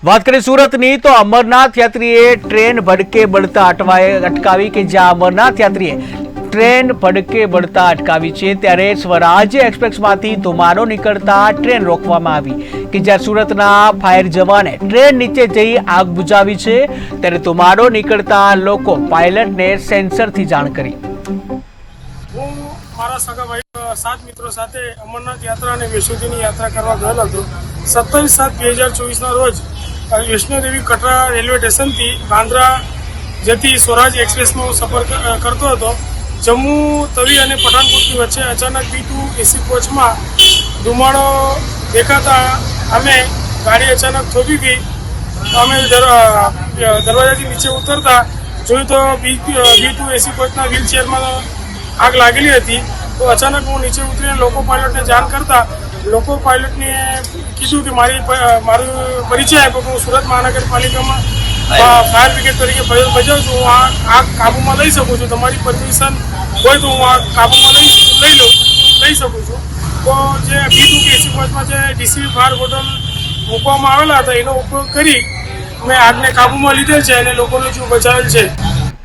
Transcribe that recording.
વાત કરીએ સુરતની તો અમરનાથ યાત્રીએ ટ્રેન ભડકે બળતા અટકાવી કે જ્યાં અમરનાથ યાત્રીએ ટ્રેન ભડકે બળતા અટકાવી છે ત્યારે સ્વરાજ્ય એક્સપ્રેસમાંથી ધુમાડો નીકળતા ટ્રેન રોકવામાં આવી કે જ્યાં સુરતના ફાયર જવાને ટ્રેન નીચે જઈ આગ બુઝાવી છે ત્યારે ધુમાડો નીકળતા લોકો પાયલટને સેન્સરથી જાણ કરી। હું મારા સગા ભાઈ 7 મિત્રો સાથે અમરનાથ યાત્રા અને વૈષ્ણોદેવી યાત્રા કરવા ગયેલો હતો। 27/7/2024 રોજ વૈષ્ણોદેવી કટરા રેલવે સ્ટેશનથી બાંદ્રા જેથી સ્વરાજ એક્સપ્રેસમાં સફર કરતો હતો। જમ્મુ તવી અને પઠાનકોટની વચ્ચે અચાનક B2 AC કોચમાં ધુમાડો દેખાતા અમે ગાડી અચાનક થોભી ગઈ। અમે દરવાજાથી નીચે ઉતરતા જોયું તો B2 AC કોચના વ્હીલચેરમાં આગ લાગેલી હતી। તો અચાનક હું નીચે ઉતરીને લોકો પાયલટને જાણ કરતા લોકો પાયલટને કીધું કે મારું પરિચય આપ્યો કે હું સુરત મહાનગરપાલિકામાં ફાયર બ્રિગેડ તરીકે ફરજ બજાવું છું। હું આગ કાબૂમાં લઈ શકું છું, તમારી પરમિશન હોય તો હું આગ કાબૂમાં લઈ શકું છું। તો જે B2 AC કોચમાં જે DCV ફાયર બોટલ મૂકવામાં આવેલા હતા એનો ઉપયોગ કરી મેં આગને કાબૂમાં લીધેલ છે અને લોકોનો જીવ બચાવેલ છે।